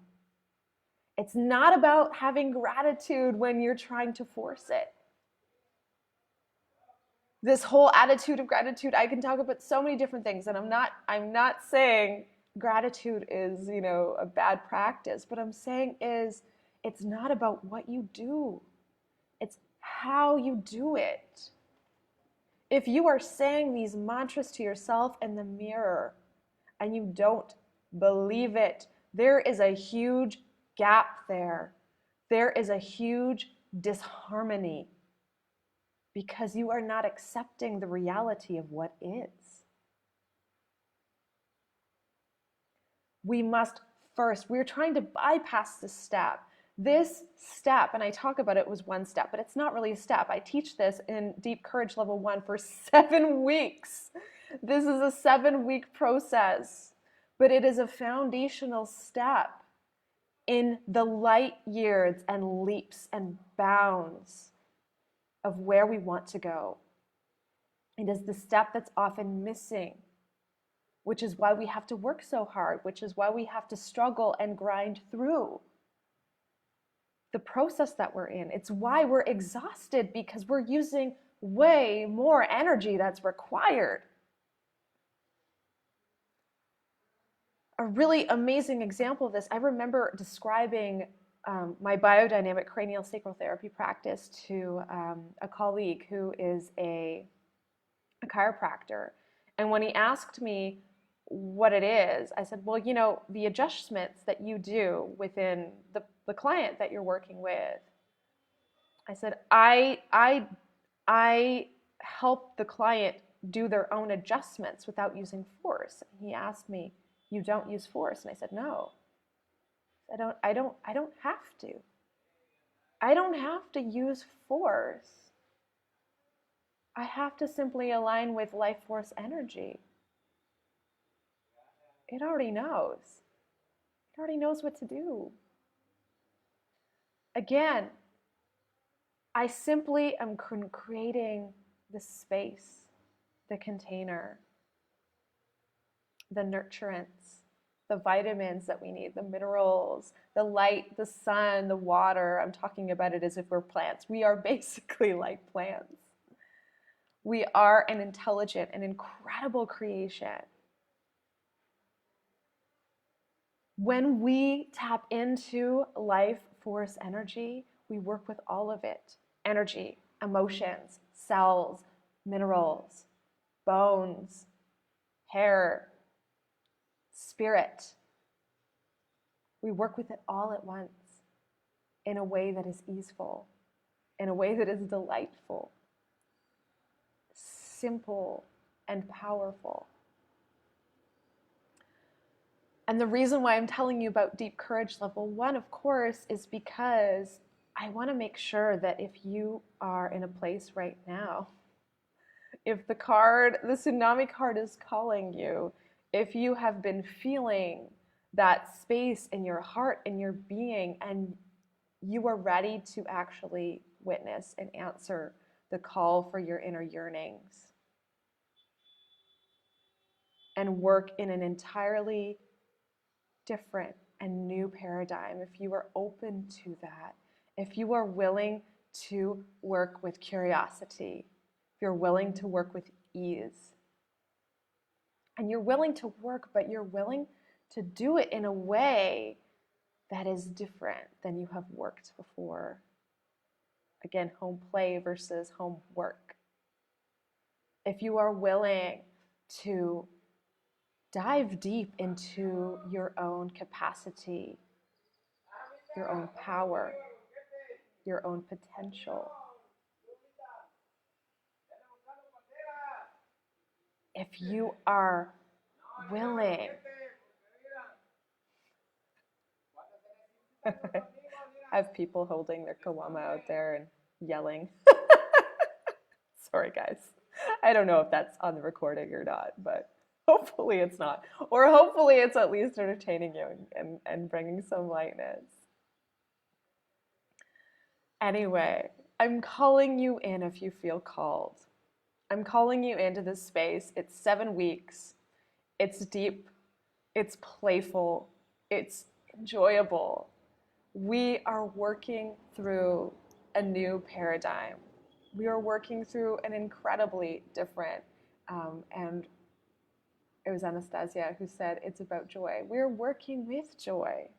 Speaker 1: It's not about having gratitude when you're trying to force it. This whole attitude of gratitude, I can talk about so many different things, and I'm not saying gratitude is, a bad practice. What I'm saying is it's not about what you do. It's how you do it. If you are saying these mantras to yourself in the mirror and you don't believe it, there is a huge gap there. There is a huge disharmony because you are not accepting the reality of what is. We're trying to bypass this step. This step, and I talk about it, was one step, but it's not really a step. I teach this in Deep Courage Level 1 for 7 weeks. This is a 7-week process, but it is a foundational step in the light years and leaps and bounds of where we want to go. It is the step that's often missing, which is why we have to work so hard, which is why we have to struggle and grind through the process that we're in. It's why we're exhausted, because we're using way more energy that's required. A really amazing example of this, I remember describing my biodynamic cranial sacral therapy practice to a colleague who is a chiropractor. And when he asked me what it is, I said, well, the adjustments that you do within the client that you're working with, I said, I help the client do their own adjustments without using force. And he asked me, you don't use force? And I said, no, I don't have to. I don't have to use force. I have to simply align with life force energy. It already knows. It already knows what to do. Again, I simply am creating the space, the container, the nurturants, the vitamins that we need, the minerals, the light, the sun, the water. I'm talking about it as if we're plants. We are basically like plants. We are an intelligent and incredible creation. When we tap into life force energy, we work with all of it. Energy, emotions, cells, minerals, bones, hair, spirit. We work with it all at once in a way that is easeful, in a way that is delightful, simple, and powerful. And the reason why I'm telling you about deep courage level 1, of course, is because I want to make sure that if you are in a place right now, if the tsunami card is calling you, if you have been feeling that space in your heart, in your being, and you are ready to actually witness and answer the call for your inner yearnings and work in an entirely different and new paradigm, if you are open to that, if you are willing to work with curiosity, if you're willing to work with ease, and you're willing to work, but you're willing to do it in a way that is different than you have worked before. Again, home play versus home work. If you are willing to dive deep into your own capacity, your own power, your own potential. If you are willing, I have people holding their kawama out there and yelling. Sorry, guys. I don't know if that's on the recording or not, but hopefully it's not. Or hopefully it's at least entertaining you and bringing some lightness. Anyway, I'm calling you in if you feel called. I'm calling you into this space. It's 7 weeks. It's deep. It's playful. It's enjoyable. We are working through a new paradigm. We are working through an incredibly different, and it was Anastasia who said it's about joy. We're working with joy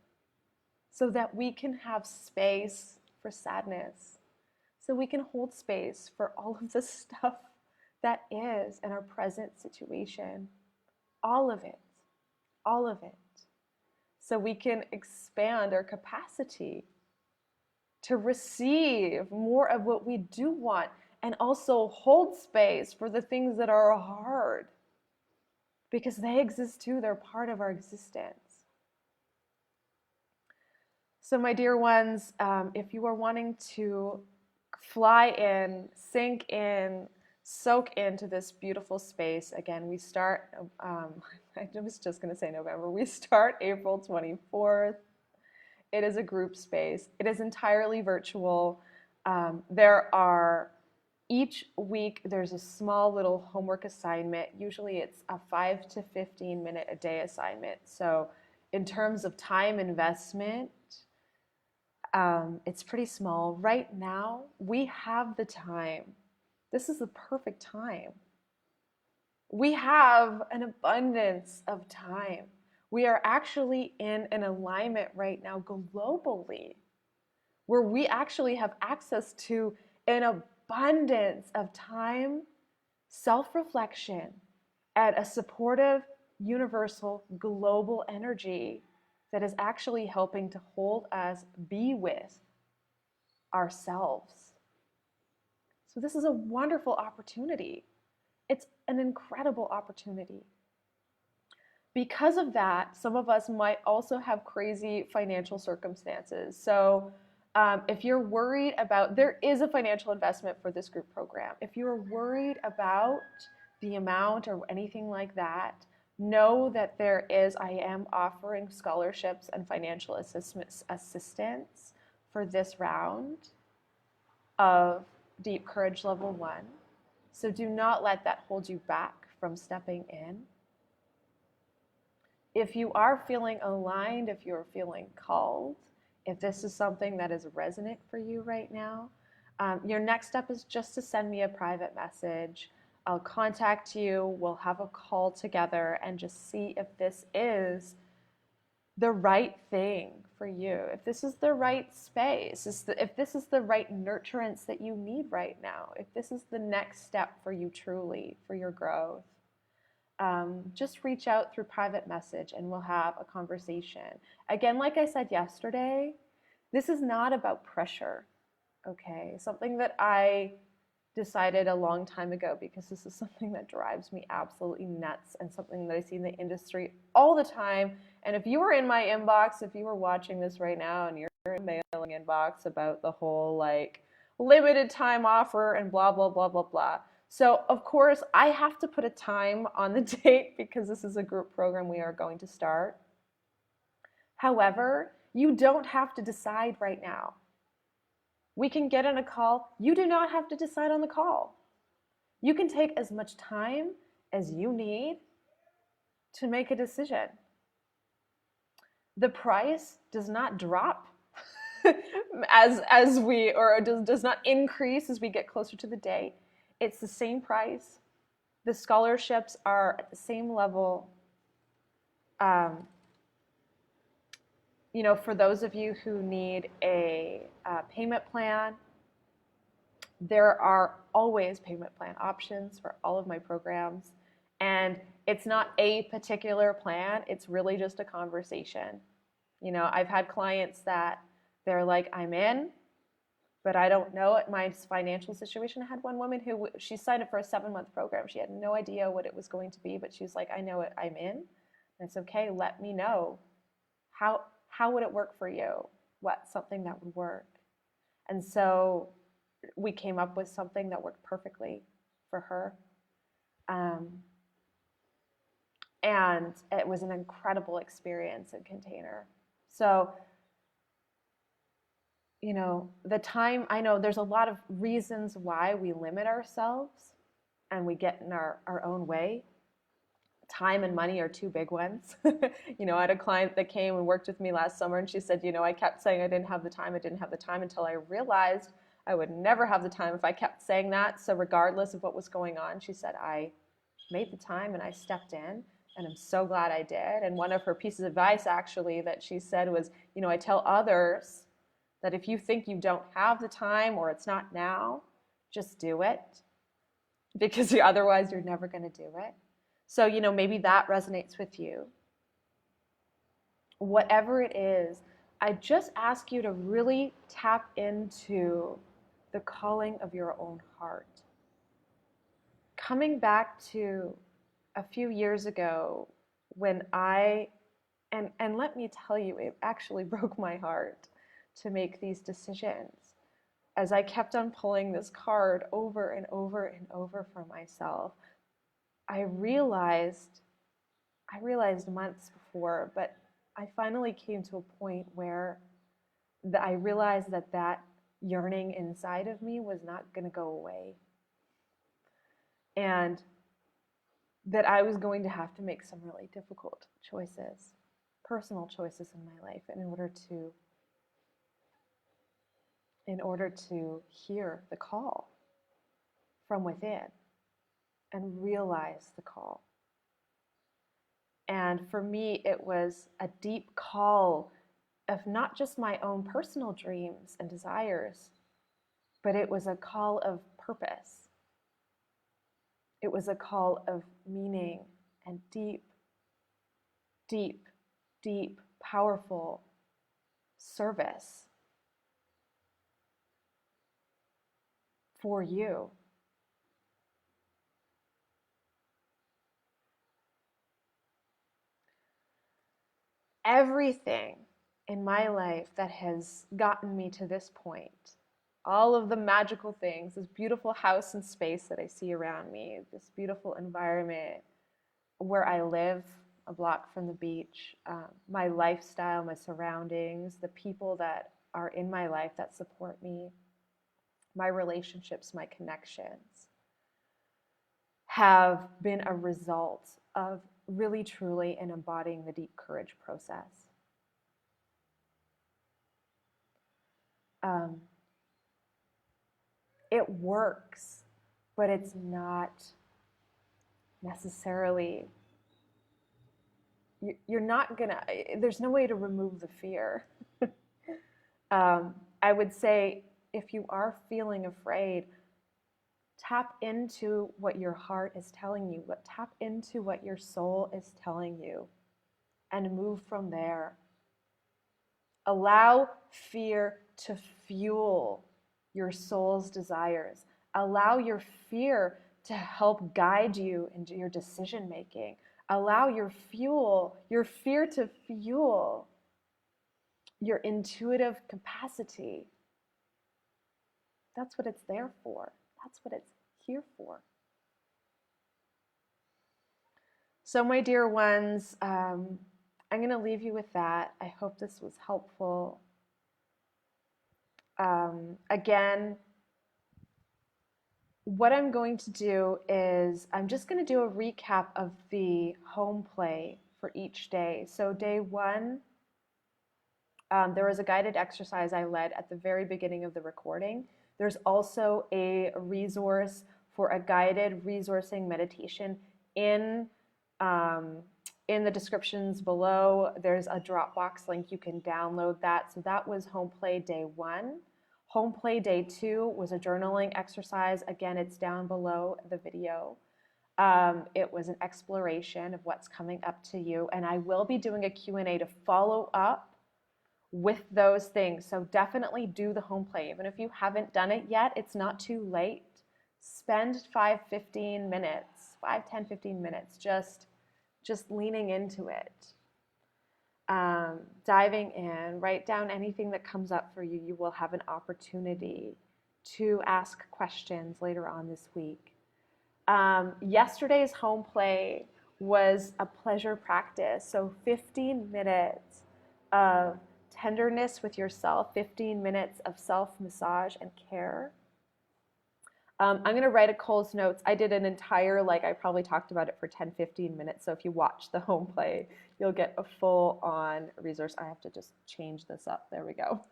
Speaker 1: so that we can have space for sadness, so we can hold space for all of the stuff that is in our present situation. All of it. All of it. So we can expand our capacity to receive more of what we do want and also hold space for the things that are hard, because they exist too. They're part of our existence. So my dear ones, if you are wanting to fly in, sink in, soak into this beautiful space, again, we start, I was just going to say November, we start April 24th. It is a group space. It is entirely virtual. Each week there's a small little homework assignment. Usually it's a 5 to 15 minute a day assignment. So in terms of time investment, it's pretty small. Right now, we have the time. This is the perfect time. We have an abundance of time. We are actually in an alignment right now globally where we actually have access to an abundance of time, self-reflection, and a supportive, universal, global energy that is actually helping to hold us be with ourselves. So this is a wonderful opportunity. It's an incredible opportunity. Because of that, some of us might also have crazy financial circumstances. So If you're worried about, there is a financial investment for this group program. If you're worried about the amount or anything like that, know that I am offering scholarships and financial assistance for this round of Deep Courage Level 1. So do not let that hold you back from stepping in. If you are feeling aligned, if you're feeling called, if this is something that is resonant for you right now, your next step is just to send me a private message. I'll contact you, we'll have a call together and just see if this is the right thing for you, if this is the right space, if this is the right nurturance that you need right now, if this is the next step for you truly, for your growth. Just reach out through private message and we'll have a conversation. Again, like I said yesterday, this is not about pressure, okay? Something that I decided a long time ago, because this is something that drives me absolutely nuts and something that I see in the industry all the time. And if you were in my inbox, if you were watching this right now and you're in the mailing inbox about the whole like limited time offer and blah, blah, blah, blah, blah. So of course I have to put a time on the date because this is a group program we are going to start. However, you don't have to decide right now. We can get on a call. You do not have to decide on the call. You can take as much time as you need to make a decision. The price does not drop does not increase as we get closer to the date. It's the same price. The scholarships are at the same level. For those of you who need a payment plan, there are always payment plan options for all of my programs. And it's not a particular plan, it's really just a conversation. I've had clients that they're like, I'm in, but I don't know my financial situation. I had one woman who, she signed up for a 7-month program. She had no idea what it was going to be, but she was like, I know it, I'm in. And it's okay, let me know. How would it work for you? What's something that would work? And so we came up with something that worked perfectly for her. And it was an incredible experience in Container. So, the time, I know there's a lot of reasons why we limit ourselves and we get in our own way. Time and money are two big ones. I had a client that came and worked with me last summer and she said, I kept saying I didn't have the time until I realized I would never have the time if I kept saying that. So regardless of what was going on, she said, I made the time and I stepped in and I'm so glad I did. And one of her pieces of advice actually that she said was, I tell others that if you think you don't have the time or it's not now, just do it, because otherwise you're never going to do it. So, maybe that resonates with you. Whatever it is, I just ask you to really tap into the calling of your own heart. Coming back to a few years ago when and let me tell you, it actually broke my heart to make these decisions. As I kept on pulling this card over and over and over for myself, I realized months before, but I finally came to a point where I realized that yearning inside of me was not going to go away. And that I was going to have to make some really difficult choices, personal choices in my life in order to hear the call from within and realize the call. And for me, it was a deep call of not just my own personal dreams and desires, but it was a call of purpose. It was a call of meaning and deep, deep, deep, powerful service for you. Everything in my life that has gotten me to this point. All of the magical things, this beautiful house and space that I see around me, this beautiful environment where I live, a block from the beach, my lifestyle, my surroundings, the people that are in my life that support me, my relationships, my connections, have been a result of really, truly and embodying the deep courage process. It works, but it's not necessarily, you're not gonna, there's no way to remove the fear. I would say if you are feeling afraid, tap into what your heart is telling you, but tap into what your soul is telling you and move from there. Allow fear to fuel your soul's desires. Allow your fear to help guide you into your decision making. Allow your fear to fuel your intuitive capacity. That's what it's there for. That's what it's here for. So, my dear ones, I'm going to leave you with that. I hope this was helpful. Again, what I'm going to do is I'm just going to do a recap of the home play for each day. So day one, there was a guided exercise I led at the very beginning of the recording. There's also a resource for a guided resourcing meditation in the descriptions below. There's a Dropbox link. You can download that. So that was home play day one. Home play day two was a journaling exercise. Again, it's down below the video. It was an exploration of what's coming up to you. And I will be doing a Q&A to follow up with those things. So definitely do the home play. Even if you haven't done it yet, it's not too late. Spend 10-15 minutes just leaning into it. Diving in, write down anything that comes up for you. You will have an opportunity to ask questions later on this week. Yesterday's home play was a pleasure practice. So 15 minutes of tenderness with yourself, 15 minutes of self-massage and care. I'm going to write a Cole's notes. I did an entire, I probably talked about it for 10-15 minutes. So if you watch the home play, you'll get a full-on resource. I have to just change this up. There we go.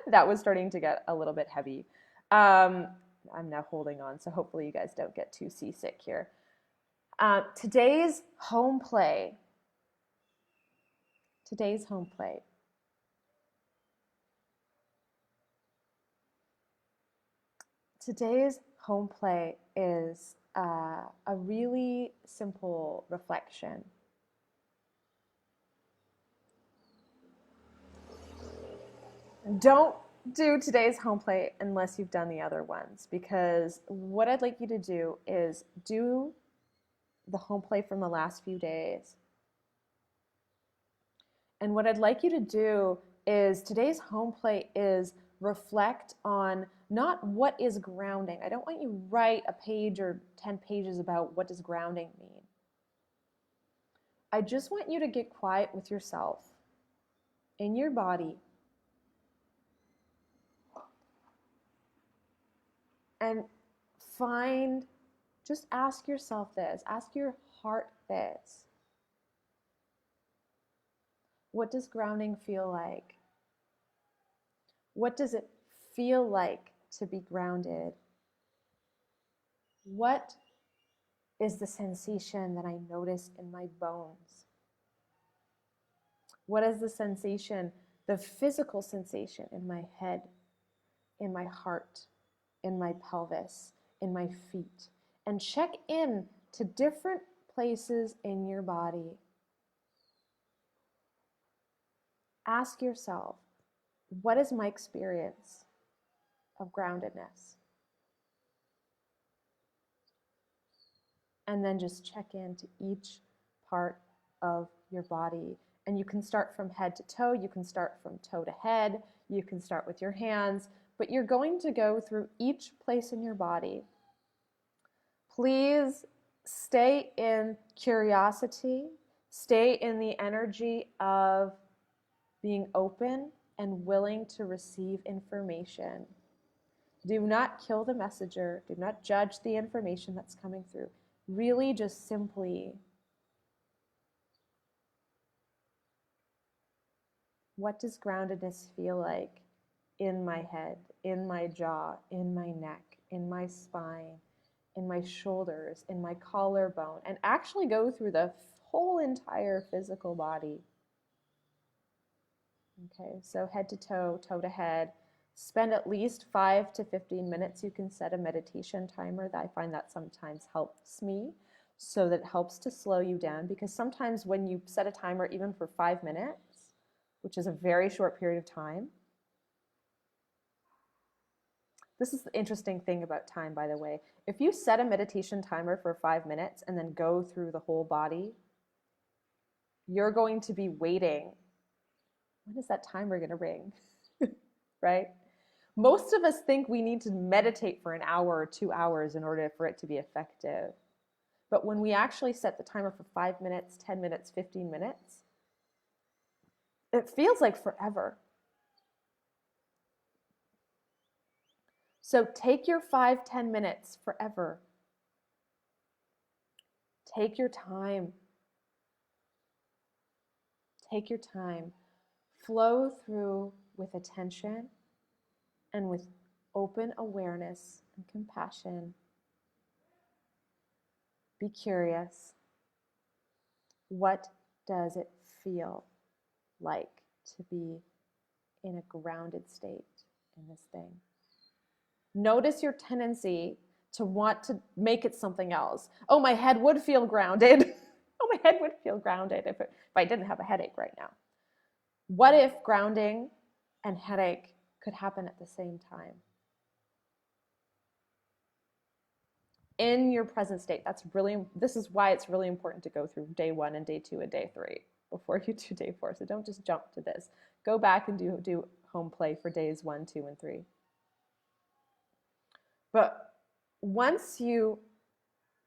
Speaker 1: That was starting to get a little bit heavy. I'm now holding on, so hopefully you guys don't get too seasick here. Today's home play. Today's home play. Today's home play is a really simple reflection. Don't do today's home play unless you've done the other ones, because what I'd like you to do is do the home play from the last few days. And what I'd like you to do is today's home play is reflect on not what is grounding. I don't want you to write a page or 10 pages about what does grounding mean. I just want you to get quiet with yourself in your body and just ask yourself this, ask your heart this. What does grounding feel like? What does it feel like to be grounded? What is the sensation that I notice in my bones? What is the sensation, the physical sensation in my head, in my heart, in my pelvis, in my feet? And check in to different places in your body. Ask yourself, what is my experience of groundedness? And then just check into each part of your body And you can start from head to toe, you can start from toe to head, you can start with your hands, but you're going to go through each place in your body. Please stay in curiosity, stay in the energy of being open and willing to receive information. Do not kill the messenger, do not judge the information that's coming through. Really just simply, what does groundedness feel like in my head, in my jaw, in my neck, in my spine, in my shoulders, in my collarbone, and actually go through the whole entire physical body. Okay, so head to toe, toe to head. Spend at least 5 to 15 minutes. You can set a meditation timer. I find that sometimes helps me, so that it helps to slow you down, because sometimes when you set a timer even for 5 minutes, which is a very short period of time. This is the interesting thing about time, by the way. If you set a meditation timer for 5 minutes and then go through the whole body, you're going to be waiting. When is that timer going to ring? Right? Most of us think we need to meditate for an hour or 2 hours in order for it to be effective. But when we actually set the timer for 5 minutes, 10 minutes, 15 minutes, it feels like forever. So take your 5-10 minutes forever. Take your time. Take your time. Flow through with attention and with open awareness and compassion. Be curious. What does it feel like to be in a grounded state in this thing? Notice your tendency to want to make it something else. Oh, my head would feel grounded. Oh, my head would feel grounded if I didn't have a headache right now. What if grounding and headache could happen at the same time? In your present state, this is why it's really important to go through day 1 and day 2 and day 3 before you do day 4. So don't just jump to this. Go back and do home play for days 1, 2, and 3. But once you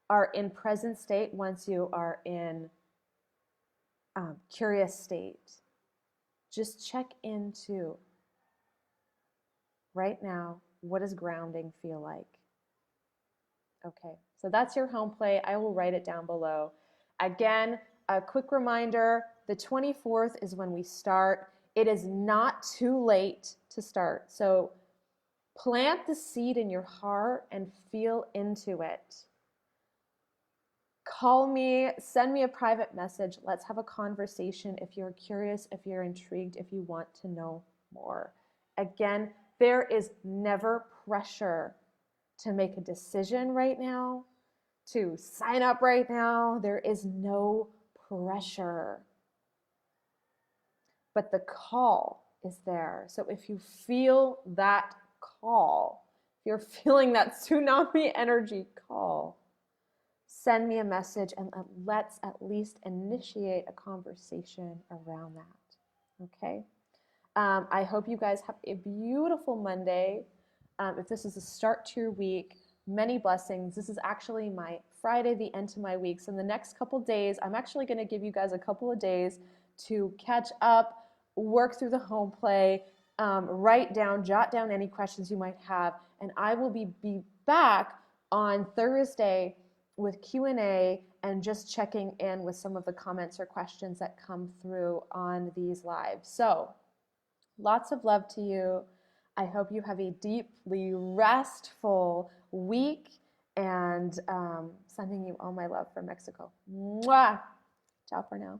Speaker 1: are in present state, once you are in curious state, just check into right now, what does grounding feel like? Okay, so that's your home play. I will write it down below. Again, a quick reminder, the 24th is when we start. It is not too late to start. So plant the seed in your heart and feel into it. Call me, send me a private message. Let's have a conversation if you're curious, if you're intrigued, if you want to know more. Again, there is never pressure to make a decision right now, to sign up right now. There is no pressure. But the call is there. So if you feel that call, if you're feeling that tsunami energy call, send me a message and let's at least initiate a conversation around that. Okay? I hope you guys have a beautiful Monday. If this is a start to your week, many blessings. This is actually my Friday, the end to my week. So in the next couple days, I'm actually going to give you guys a couple of days to catch up, work through the home play, write down, jot down any questions you might have, and I will be back on Thursday with Q&A and just checking in with some of the comments or questions that come through on these lives. So lots of love to you. I hope you have a deeply restful week, and sending you all my love from Mexico. Mwah! Ciao for now.